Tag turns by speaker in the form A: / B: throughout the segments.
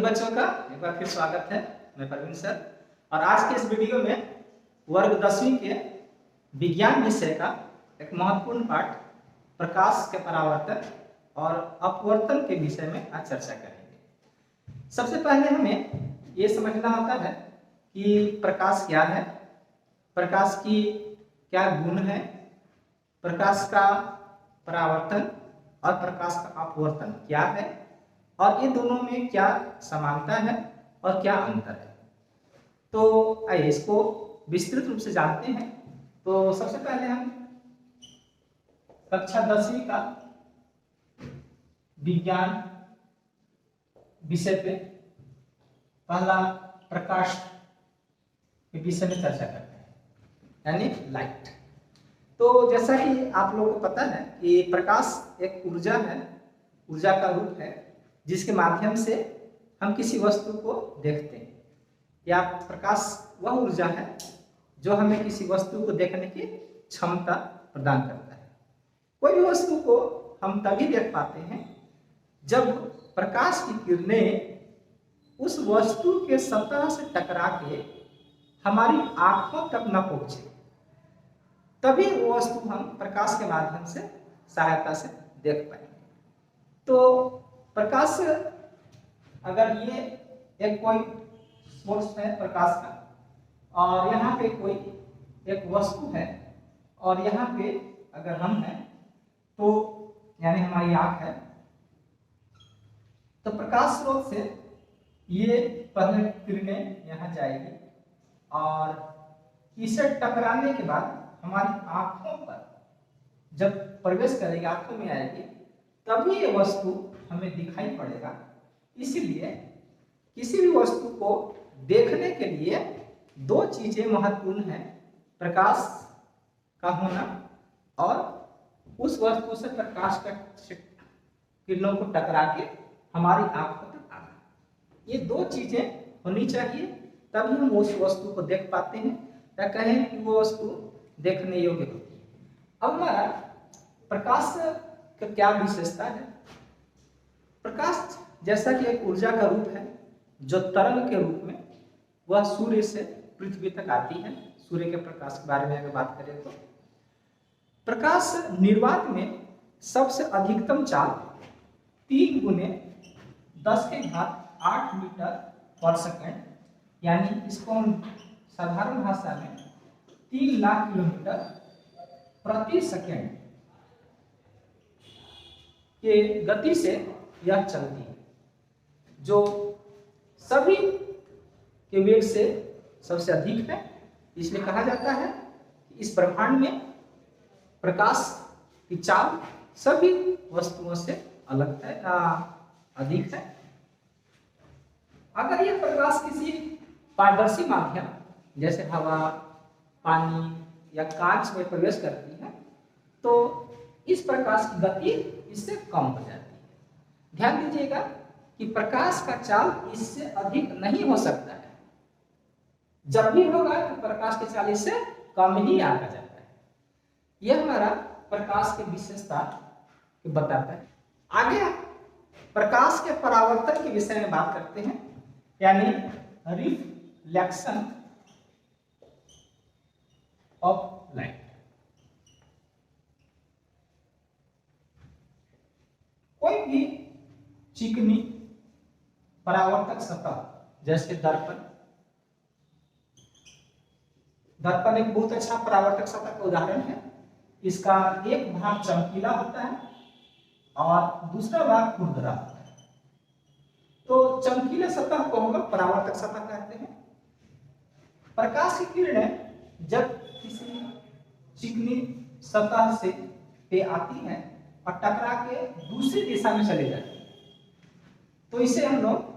A: बच्चों का एक बार फिर स्वागत है। मैं प्रवीण सर और आज के इस वीडियो में वर्ग 10वीं के विज्ञान विषय का एक महत्वपूर्ण पाठ प्रकाश के परावर्तन और अपवर्तन के विषय में आज चर्चा करेंगे। सबसे पहले हमें ये समझना होता है कि प्रकाश क्या है, प्रकाश की क्या गुण है, प्रकाश का परावर्तन और प्रकाश का अपवर्तन क्या है और ये दोनों में क्या समानता है और क्या अंतर है। तो आइए इसको विस्तृत रूप से जानते हैं। तो सबसे पहले हम कक्षा 10वीं का विज्ञान विषय पे पहला प्रकाश के विषय में चर्चा करते हैं, यानी लाइट। तो जैसा कि आप लोगों को पता है कि प्रकाश एक ऊर्जा है, ऊर्जा का रूप है जिसके माध्यम से हम किसी वस्तु को देखते हैं, या प्रकाश वह ऊर्जा है जो हमें किसी वस्तु को देखने की क्षमता प्रदान करता है। कोई भी वस्तु को हम तभी देख पाते हैं जब प्रकाश की किरणें उस वस्तु के सतह से टकरा के हमारी आंखों तक न पहुंचे, तभी वो वस्तु हम प्रकाश के माध्यम से सहायता से देख पाएंगे। तो प्रकाश अगर ये एक कोई सोर्स है प्रकाश का और यहाँ पे कोई एक वस्तु है और यहाँ पे अगर हम हैं तो यानी हमारी आंख है, तो प्रकाश स्रोत से ये पहले किरणें यहाँ जाएगी और इसे टकराने के बाद हमारी आंखों पर जब प्रवेश करेगी, आंखों में आएगी, तभी ये वस्तु हमें दिखाई पड़ेगा। इसीलिए किसी भी वस्तु को देखने के लिए दो चीजें महत्वपूर्ण हैं, प्रकाश का होना और उस वस्तु से प्रकाश का किरणों को टकरा के हमारी आंखों तक आना। ये दो चीजें होनी चाहिए, तभी हम उस वस्तु को देख पाते हैं या कहें कि वो वस्तु देखने योग्य होती है। अब हमारा प्रकाश का क्या विशेषता है? प्रकाश जैसा कि एक ऊर्जा का रूप है जो तरंग के रूप में वह सूर्य से पृथ्वी तक आती है। सूर्य के प्रकाश के बारे में अगर बात करें तो प्रकाश निर्वात में सबसे अधिकतम चाल 3 गुने 10⁸ मीटर पर सेकेंड, यानी इसको हम साधारण भाषा में 3 लाख किलोमीटर प्रति सेकेंड के गति से यह चलती है, जो सभी के वेग से सबसे अधिक है। इसलिए कहा जाता है कि इस ब्रह्मांड में प्रकाश की चाल सभी वस्तुओं से अलग है, अधिक है। अगर यह प्रकाश किसी पारदर्शी माध्यम जैसे हवा, पानी या कांच में प्रवेश करती है तो इस प्रकाश की गति इससे कम हो जाती है। ध्यान दीजिएगा कि प्रकाश का चाल इससे अधिक नहीं हो सकता है, जब भी होगा तो प्रकाश की चाल इससे कम ही आता जाता है। यह हमारा प्रकाश की विशेषता बताता है। आगे प्रकाश के परावर्तन के विषय में बात करते हैं, यानी रिफ्लेक्शन ऑफ लाइट। कोई भी चिकनी परावर्तक सतह जैसे दर्पण एक बहुत अच्छा परावर्तक सतह का उदाहरण है। इसका एक भाग चमकीला होता है और दूसरा भाग खुरदरा होता है। तो चमकीले सतह को हम लोग परावर्तक सतह कहते हैं। प्रकाश की किरणें जब किसी चिकनी सतह से पे आती है और टकरा के दूसरी दिशा में चले जाती है, तो इसे हम लोग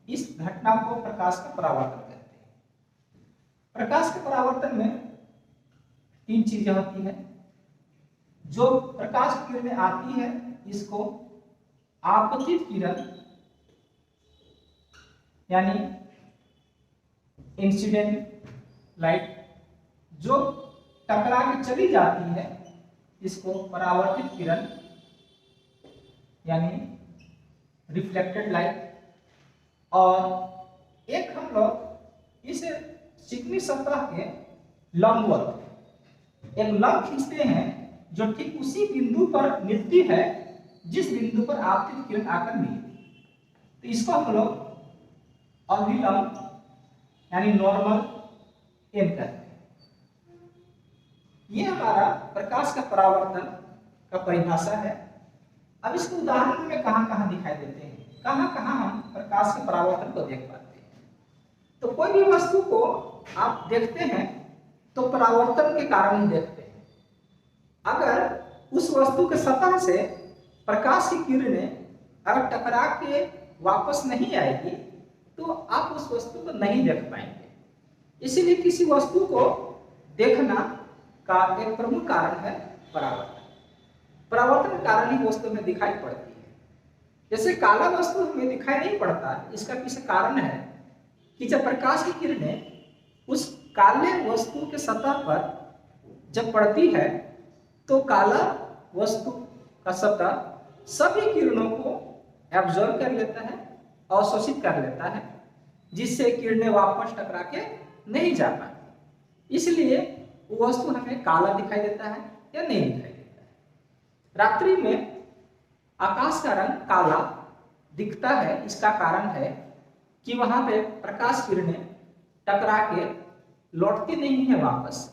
A: इस घटना को प्रकाश का परावर्तन कहते हैं। प्रकाश के परावर्तन में 3 चीजें होती हैं। जो प्रकाश की किरणें आती है इसको आपतित किरण यानी इंसिडेंट लाइट, जो टकरा के चली जाती है इसको परावर्तित किरण यानी रिफ्लेक्टेड लाइट, और एक हम लोग इस चिकनी सतह के लंबवत एक लंब खींचते हैं जो ठीक उसी बिंदु पर मिलती है जिस बिंदु पर आपतित किरण आकर मिली। तो इसको हम लोग अभिलंब यानी नॉर्मल एम कहते हैं। ये हमारा प्रकाश का परावर्तन का परिभाषा है। अब इसके उदाहरण में कहां-कहां दिखाई देते हैं, कहां-कहां हम प्रकाश के परावर्तन को देख पाते हैं। तो कोई भी वस्तु को आप देखते हैं तो परावर्तन के कारण ही देखते हैं। अगर उस वस्तु के सतह से प्रकाश की किरणें अगर टकरा के वापस नहीं आएगी तो आप उस वस्तु को नहीं देख पाएंगे। इसीलिए किसी वस्तु को देखना का एक प्रमुख कारण है परावर्तन। परावर्तन के कारण ही वस्तु में दिखाई पड़ती है। जैसे काला वस्तु हमें दिखाई नहीं पड़ता, इसका पीछे कारण है कि जब प्रकाश की किरणें उस काले वस्तु के सतह पर जब पड़ती है तो काला वस्तु का सतह सभी किरणों को एब्जॉर्ब कर लेता है, अवशोषित कर लेता है, जिससे किरणें वापस टकरा के नहीं जा पाती। इसलिए वो वस्तु हमें काला दिखाई देता है या नहीं दिखाई देता है। रात्रि में आकाश का रंग काला दिखता है, इसका कारण है कि वहां पे प्रकाश किरणें टकरा के लौटती नहीं है वापस।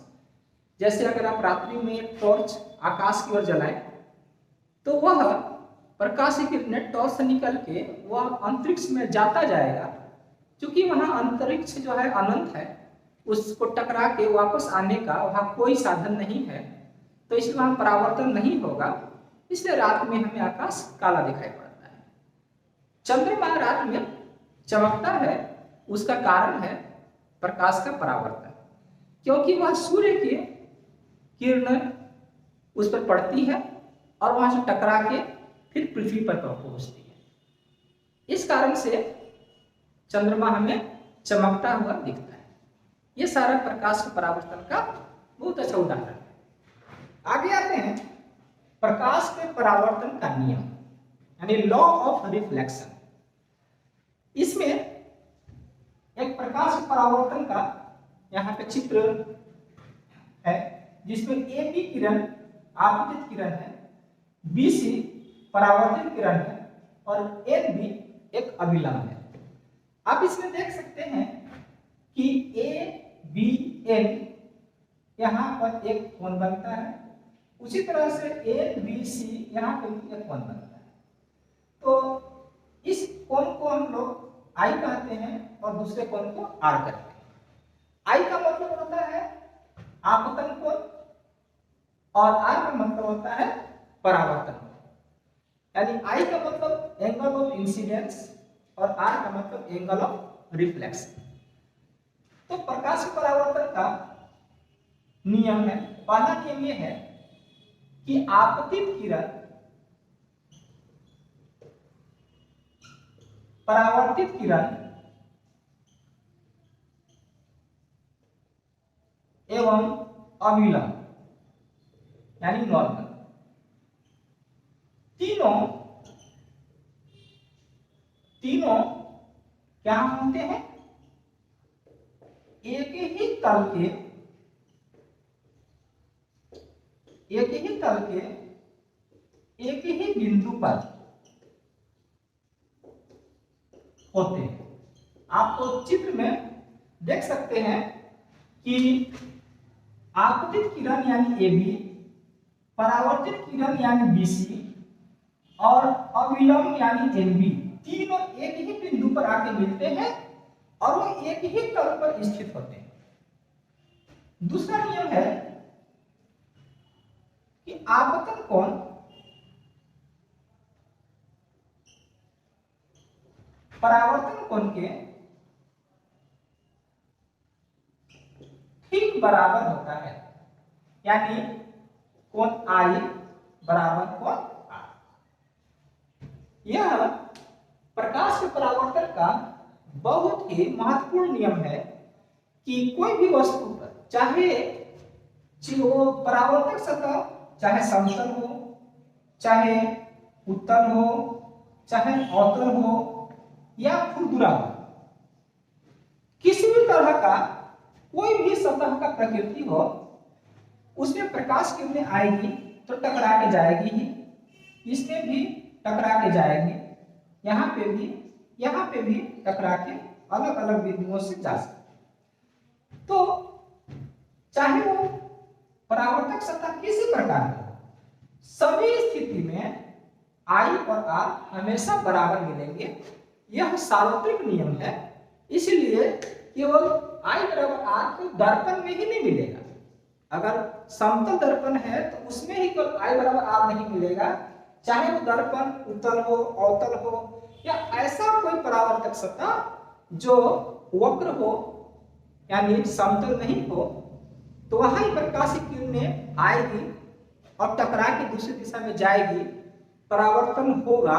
A: जैसे अगर आप रात्रि में एक टॉर्च आकाश की ओर जलाएं तो वह प्रकाश की किरणें टॉर्च से निकल के वह अंतरिक्ष में जाता जाएगा। क्योंकि वहां अंतरिक्ष जो है अनंत है, उसको टकरा के वापस आने का वहां कोई साधन नहीं है, तो इसलिए वहां परावर्तन नहीं होगा। इसलिए रात में हमें आकाश काला दिखाई पड़ता है। चंद्रमा रात में चमकता है, उसका कारण है प्रकाश का परावर्तन, क्योंकि वह सूर्य की किरणें उस पर पड़ती है और वहां से टकरा के फिर पृथ्वी पर पहुंचती है। इस कारण से चंद्रमा हमें चमकता हुआ दिखता है। यह सारा प्रकाश के परावर्तन का बहुत अच्छा उदाहरण है। आगे आते हैं प्रकाश के परावर्तन का नियम यानी लॉ ऑफ रिफ्लेक्शन। इसमें एक प्रकाश के परावर्तन का यहाँ पे चित्र है जिसमें ए बी किरण आपतित किरण है, बी सी परावर्तित किरण है और एन बी एक अभिलंब है। आप इसमें देख सकते हैं कि ए बी एन यहाँ पर एक कोण बनता है, उसी तरह से एन बी सी यहाँ पर भी एक कोण बनता है। तो इस कोण को हम लोग आई कहते हैं और दूसरे कोण को आर कहते हैं। आई का मतलब होता है आपतन कोण और आर का मतलब होता है परावर्तन कोण। यानी आई का मतलब एंगल ऑफ इंसिडेंस और आर का मतलब एंगल ऑफ रिफ्लेक्शन। तो प्रकाश के परावर्तन का नियम है, पहला नियम यह है कि आपतित किरण परावर्तित किरण एवं अभिलंब यानी नॉर्मल तीनों क्या होते हैं, एक ही तल के एक ही बिंदु पर होते हैं। आपको चित्र में देख सकते हैं कि आपतित किरण यानी AB, परावर्तित किरण यानी BC और अभिलंब यानी NB, तीनों एक ही बिंदु पर आके मिलते हैं और वो एक ही तल पर स्थित होते हैं। दूसरा नियम है कि आपतन कोण परावर्तन कोण के ठीक बराबर होता है, यानी कोण I बराबर कोण R। यह प्रकाश के परावर्तन का बहुत ही महत्वपूर्ण नियम है कि कोई भी वस्तु पर चाहे वो परावर्तक सतह चाहे समतल हो, चाहे उत्तल हो, चाहे अवतल हो, या खुरदुरा हुआ, किसी भी तरह का कोई भी सतह का प्रकृति हो, उसमें प्रकाश किरणें आएगी तो टकरा के जाएगी ही, इसमें भी टकरा के जाएगी, यहाँ पे भी टकरा के अलग अलग बिंदुओं से जा सकते। तो चाहे वो परावर्तक सतह किसी प्रकार की हो, सभी स्थिति में I और R हमेशा बराबर मिलेंगे। यह सार्वत्रिक नियम है, इसलिए केवल I बराबर R को दर्पण में ही नहीं मिलेगा। अगर समतल दर्पण है तो उसमें ही केवल I बराबर R नहीं मिलेगा, चाहे वो दर्पण उत्तल हो, अवतल हो, या ऐसा कोई परावर्तक सतह जो वक्र हो यानी समतल नहीं हो, तो वहां ही प्रकाश की किरणें आएगी और टकरा के दूसरी दिशा में जाएगी, परावर्तन होगा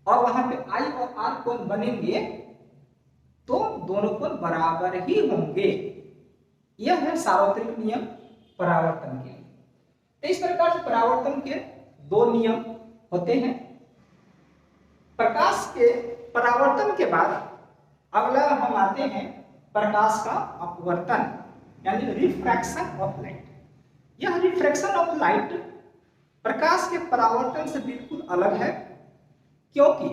A: और वहां पे I और R कोण बनेंगे तो दोनों कोण बराबर ही होंगे। यह है सार्वत्रिक नियम परावर्तन के लिए। तो इस प्रकार से परावर्तन के दो नियम होते हैं। प्रकाश के परावर्तन के बाद अगला हम आते हैं प्रकाश का अपवर्तन यानी रिफ्रैक्शन ऑफ लाइट। यह रिफ्रैक्शन ऑफ लाइट प्रकाश के परावर्तन से बिल्कुल अलग है, क्योंकि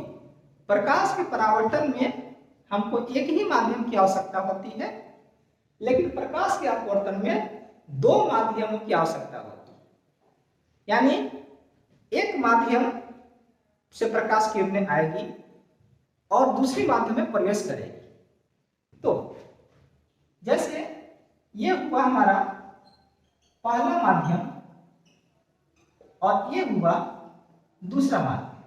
A: प्रकाश के परावर्तन में हमको एक ही माध्यम की आवश्यकता होती है, लेकिन प्रकाश के अपवर्तन में दो माध्यमों की आवश्यकता होती है। यानी एक माध्यम से प्रकाश किरणें आएगी और दूसरी माध्यम में प्रवेश करेगी। तो जैसे ये हुआ हमारा पहला माध्यम और ये हुआ दूसरा माध्यम,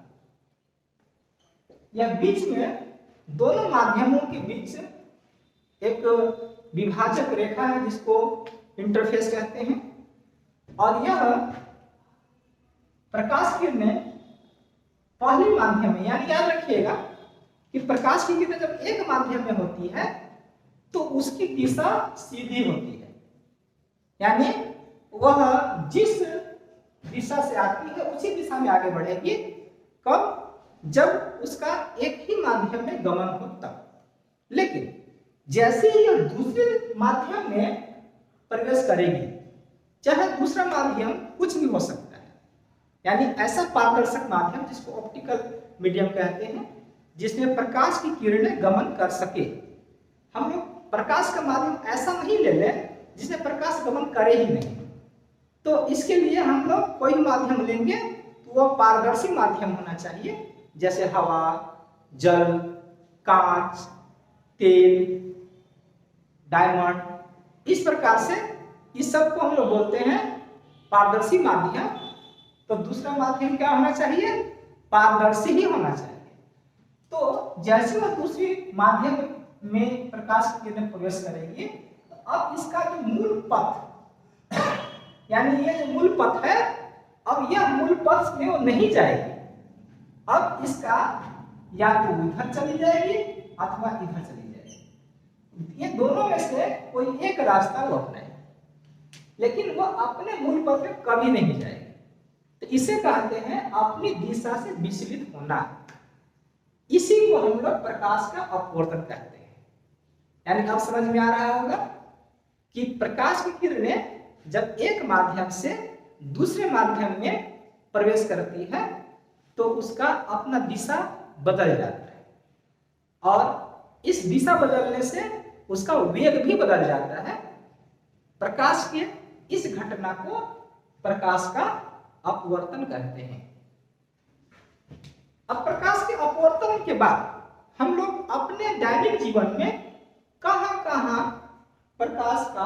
A: यह बीच में दोनों माध्यमों के बीच एक विभाजक रेखा है जिसको इंटरफेस कहते हैं, और यह प्रकाश किरणें पहले माध्यम में, यानी याद रखिएगा कि प्रकाश की किरणें जब एक माध्यम में होती है तो उसकी दिशा सीधी होती है, यानी वह जिस दिशा से आती है उसी दिशा में आगे बढ़ेगी। कब? जब उसका एक ही माध्यम में गमन हो तब। लेकिन जैसे ही यह दूसरे माध्यम में प्रवेश करेगी, चाहे दूसरा माध्यम कुछ भी हो सकता है, यानी ऐसा पारदर्शक माध्यम जिसको ऑप्टिकल मीडियम कहते हैं, जिसमें प्रकाश की किरणें गमन कर सके। हम लोग प्रकाश का माध्यम ऐसा नहीं ले लें जिसमें प्रकाश गमन करे ही नहीं, तो इसके लिए हम लोग कोई माध्यम लेंगे तो वह पारदर्शी माध्यम होना चाहिए, जैसे हवा, जल, कांच, तेल, डायमंड। इस प्रकार से इस सब को हम लोग बोलते हैं पारदर्शी माध्यम। तो दूसरा माध्यम क्या होना चाहिए? पारदर्शी ही होना चाहिए। तो जैसे वह दूसरी माध्यम में प्रकाश की किरणें प्रवेश करेगी, तो अब इसका जो मूल पथ यानी ये जो मूल पथ है, अब यह मूल पथ में वो नहीं जाएगी। अब इसका या तो इधर चली जाएगी अथवा इधर चली जाएगी, ये दोनों में से कोई एक रास्ता वो अपनाएगी, लेकिन वह अपने मूल पथ में कभी नहीं जाएगी। तो इसे कहते हैं अपनी दिशा से विचलित होना। इसी को हम लोग प्रकाश का अपवर्तन कहते हैं। यानी अब समझ में आ रहा होगा कि प्रकाश की किरणें जब एक माध्यम से दूसरे माध्यम में प्रवेश करती है तो उसका अपना दिशा बदल जाता है, और इस दिशा बदलने से उसका वेग भी बदल जाता है। प्रकाश के इस घटना को प्रकाश का अपवर्तन कहते हैं। अब प्रकाश के अपवर्तन के बाद हम लोग अपने दैनिक जीवन में कहां-कहां प्रकाश का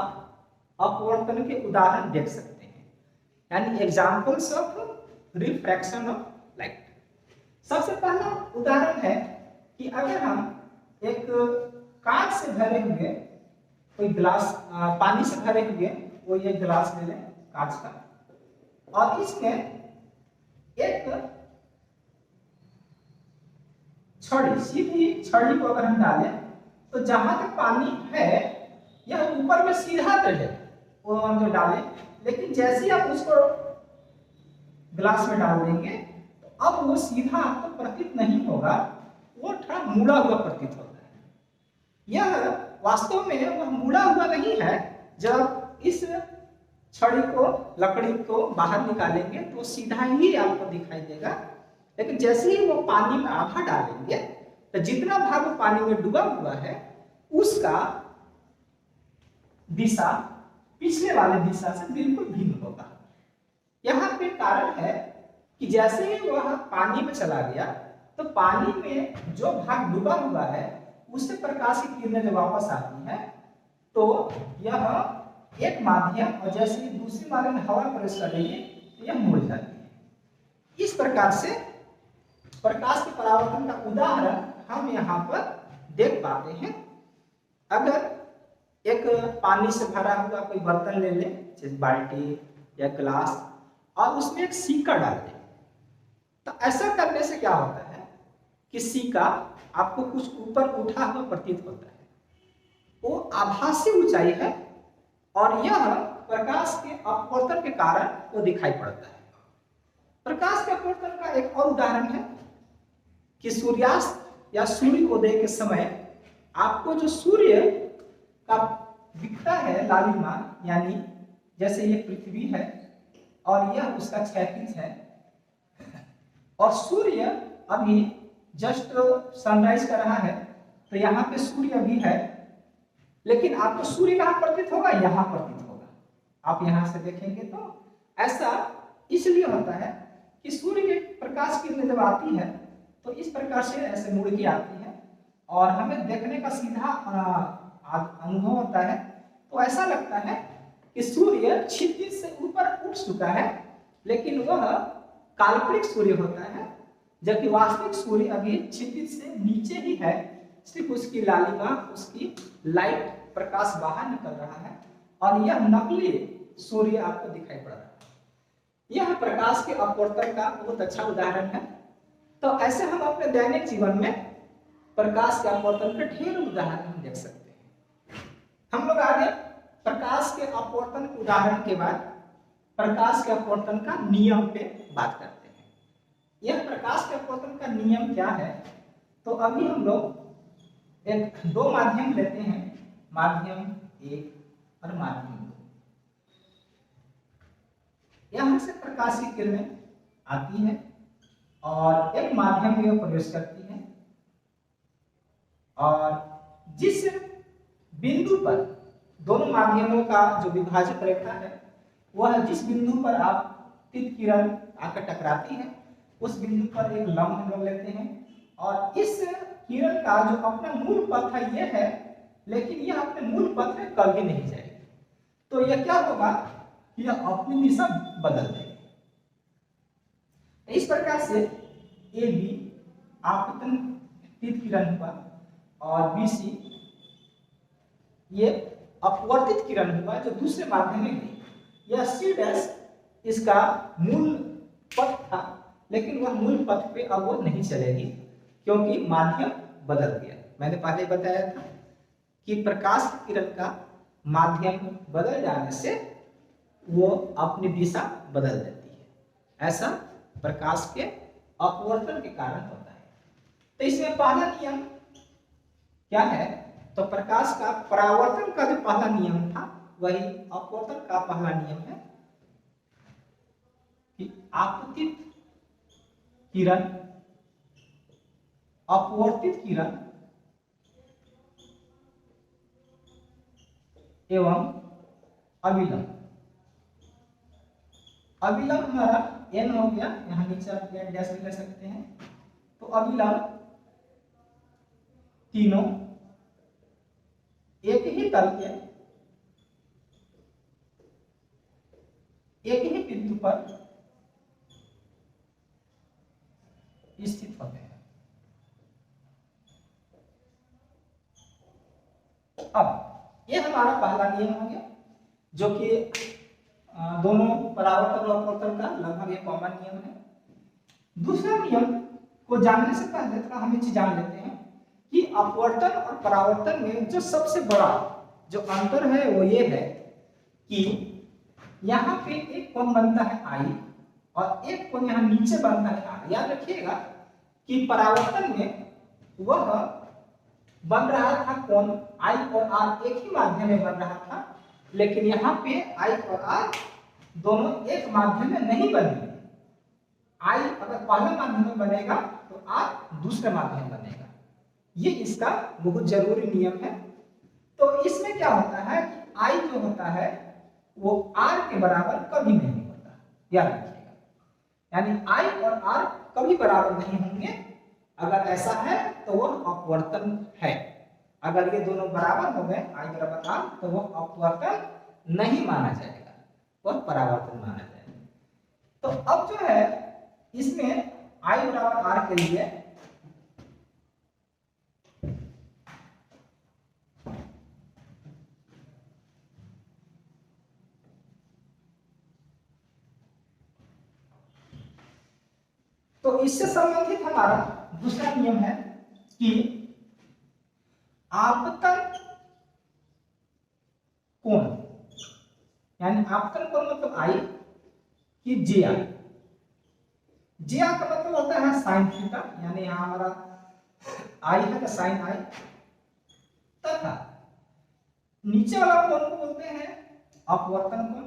A: अपवर्तन के उदाहरण देख सकते हैं, यानी examples of refraction of light. सबसे पहला उदाहरण है कि अगर हम एक कांच से भरे हुए कोई गिलास, पानी से भरे हुए वो ये गिलास ले लें कांच का, और इसमें एक छड़ी, सीधी छड़ी को अगर हम डालें तो जहां तक पानी है यह ऊपर में सीधा चले वो हम जो डालें, लेकिन जैसे ही आप उसको गिलास में डाल देंगे तो अब वो सीधा आपको प्रतीत नहीं होगा, वो थोड़ा मुड़ा हुआ प्रतीत होता है। यह वास्तव में वह मुड़ा हुआ नहीं है। जब इस छड़ी को, लकड़ी को बाहर निकालेंगे तो सीधा ही आपको दिखाई देगा, लेकिन जैसे ही वो पानी में आधा डालेंगे तो जितना भाग वो पानी में डूबा हुआ है उसका दिशा पिछले वाले दिशा से बिल्कुल भिन्न होगा। यहाँ पे कारण है कि जैसे ही वह पानी में चला गया तो पानी में जो भाग डूबा हुआ है उससे प्रकाश की किरणें जब वापस आती है तो यह एक माध्यम, और जैसे ही दूसरी माध्यम में हवा प्रवेश करेगी तो यह मुड़ जाती है। इस प्रकार से प्रकाश के परावर्तन का उदाहरण हम यहाँ पर देख पाते हैं। अगर एक पानी से भरा हुआ कोई बर्तन ले ले, जैसे बाल्टी या गिलास, और उसमें एक सिक्का डाल दें, तो ऐसा करने से क्या होता है कि सिक्का आपको कुछ ऊपर उठा हुआ प्रतीत होता है। वो आभासी ऊंचाई है और यह प्रकाश के अपवर्तन के कारण वो दिखाई पड़ता है। प्रकाश के अपवर्तन का एक और उदाहरण है कि सूर्यास्त या सूर्योदय के समय आपको जो सूर्य का दिखता है लालिमा, यानी जैसे ये पृथ्वी है और यह उसका क्षैतिज है, और सूर्य अभी जस्ट सनराइज कर रहा है, तो यहाँ पे सूर्य अभी है, लेकिन आपको सूर्य कहाँ प्रतीत होगा? यहाँ प्रतीत होगा। आप यहाँ से देखेंगे तो ऐसा इसलिए होता है कि सूर्य के प्रकाश की किरणें जब आती है तो इस प्रकार से ऐसे मुड़ के आती है और हमें देखने का सीधा अनुभव होता है। तो ऐसा लगता है कि सूर्य क्षितिज से ऊपर उठ चुका है, लेकिन वह काल्पनिक सूर्य होता है, जबकि वास्तविक सूर्य अभी क्षितिज से नीचे ही है। सिर्फ उसकी लालिमा, उसकी लाइट प्रकाश बाहर निकल रहा है और यह नकली सूर्य आपको दिखाई पड़ रहा है। यह प्रकाश के अपवर्तन का बहुत अच्छा उदाहरण है। तो ऐसे हम अपने दैनिक जीवन में प्रकाश के अपवर्तन के ढेर उदाहरण हम देख सकते हैं। हम लोग आगे प्रकाश के अपवर्तन उदाहरण के बाद प्रकाश के अपवर्तन का नियम पे बात करते हैं। यह प्रकाश के अपवर्तन का नियम क्या है? तो अभी हम लोग दो माध्यम लेते हैं, माध्यम 1 और माध्यम 2। यहां से प्रकाश की किरणें आती है और एक माध्यम में प्रवेश करती है, और जिस बिंदु पर दोनों माध्यमों का जो विभाजक रेखा है वह जिस बिंदु पर आपतित किरण आकर टकराती है उस बिंदु पर एक लंब हम लोग लेते हैं, और इस किरण का जो अपना मूल पथ है यह है, लेकिन यह अपने मूल पथ में कभी नहीं जाएगी। तो यह क्या होगा? यह अपनी दिशा बदल देगी। इस प्रकार से ए बी आपतित किरण हुआ और बी सी ये अपवर्तित किरण हुआ जो दूसरे माध्यम में गई। यह सी डैश इसका मूल पथ था, लेकिन वह मूल पथ पे अब वो नहीं चलेगी क्योंकि माध्यम बदल गया। मैंने पहले बताया था कि प्रकाश की किरण का माध्यम बदल जाने से वो अपनी दिशा बदल देती है। ऐसा प्रकाश के अपवर्तन के कारण होता है। तो इसमें पहला नियम क्या है? तो प्रकाश का परावर्तन का जो पहला नियम था वही अपवर्तन का पहला नियम है कि आपतित किरण अपवर्तित किरण एवं अविलंब। अविलंब हमारा n हो गया, यहाँ नीचे आप n डैश भी ले सकते हैं। तो अविलंब तीनों एक ही तल के एक ही बिंदु पर स्थित होते हैं। अब ये हमारा पहला नियम हो गया जो कि दोनों परावर्तन और अपवर्तन का लगभग एक कॉमन नियम है। दूसरा नियम को जानने से पहले थोड़ा हम ये चीज जान लेते हैं कि अपवर्तन और परावर्तन में जो सबसे बड़ा जो अंतर है वो ये है कि यहाँ पे एक कोण बनता है आई और एक कोण यहाँ नीचे बनता है आर। याद रखिएगा कि परावर्तन में वह बन रहा था कौन, आई और आर एक ही माध्यम में बन रहा था, लेकिन यहाँ पे आई और आर दोनों एक माध्यम में नहीं बनेंगे। आई अगर पहला माध्यम में बनेगा तो आर दूसरे माध्यम में बनेगा। ये इसका बहुत जरूरी नियम है। तो इसमें क्या होता है कि आई जो होता है वो आर के बराबर कभी नहीं होता, याद रखिएगा। यानी आई और आर कभी बराबर नहीं होंगे। अगर ऐसा है तो वह अपवर्तन है। अगर ये दोनों बराबर हो गए आई बराबर आर तो वह अपवर्तन नहीं माना जाएगा, वह परावर्तन माना जाएगा। तो अब जो है इसमें आई बराबर आर के लिए तो इससे संबंधित हमारा दूसरा नियम है कि आपतन कोण, यानी आपतन कोण मतलब आई कि जे आर। जे आर का मतलब होता है साइन थीटा, यानी यहां हमारा आई है तो साइन आई, तथा नीचे वाला कोण को बोलते हैं अपवर्तन कोण।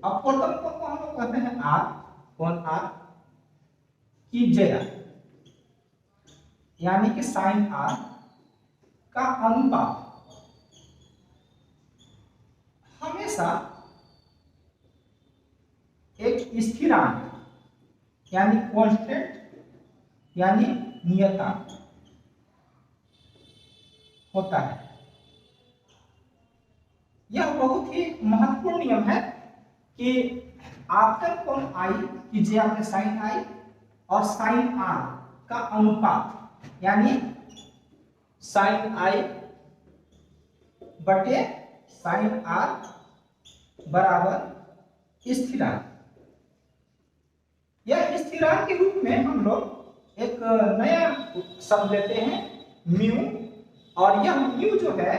A: अपवर्तन कोण को हम लोग कहते हैं आर, कोण आर की जे आर, यानी कि साइन आर का अनुपात हमेशा एक स्थिरांक यानी कांस्टेंट यानी नियतांक होता है। यह बहुत ही महत्वपूर्ण नियम है कि आपतन कोण आई की जे आपने साइन आई और साइन आर का अनुपात यानी साइन आई बटे साइन आर बराबर स्थिरांक। यह स्थिरांक के रूप में हम लोग एक नया शब्द लेते हैं म्यू, और यह म्यू जो है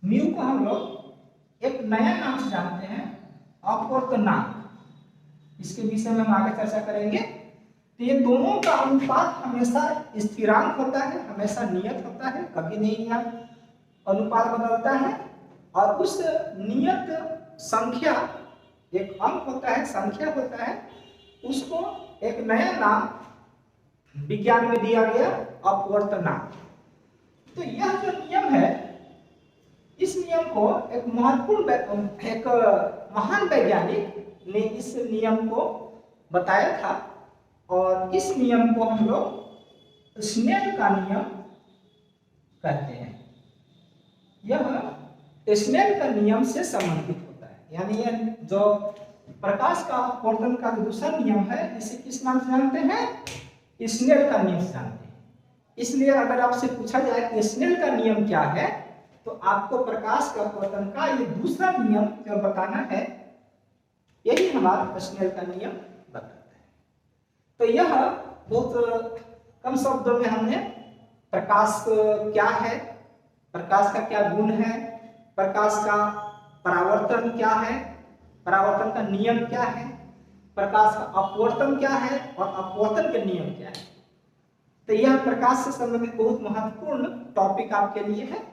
A: म्यू को हम लोग एक नया नाम से जानते हैं अपवर्तनांक। इसके विषय में हम आगे चर्चा करेंगे। तो ये दोनों का अनुपात हमेशा स्थिरांक होता है, हमेशा नियत होता है, कभी नहीं यह अनुपात बदलता है। और उस नियत संख्या एक अंक होता है, संख्या होता है, उसको एक नया नाम विज्ञान में दिया गया अपवर्तनांक। तो यह जो नियम है इस नियम को एक महत्वपूर्ण एक महान वैज्ञानिक ने इस नियम को बताया था, और इस नियम को हम लोग स्नेल का नियम कहते हैं। यह स्नेल का नियम से संबंधित होता है, यानी यह जो प्रकाश का अपवर्तन का दूसरा नियम है इसे किस नाम से जानते हैं, स्नेल का नियम से जानते हैं। इसलिए अगर आपसे पूछा जाए कि स्नेल का नियम क्या है तो आपको प्रकाश का अपवर्तन का ये दूसरा नियम जो बताना है, यही हमारा स्नेल का नियम बताता है। तो यह बहुत कम शब्दों में हमने प्रकाश क्या है, प्रकाश का क्या गुण है, प्रकाश का परावर्तन क्या है, परावर्तन का नियम क्या है, प्रकाश का अपवर्तन क्या है और अपवर्तन के नियम क्या है। तो यह प्रकाश से संबंधित बहुत महत्वपूर्ण टॉपिक आपके लिए है।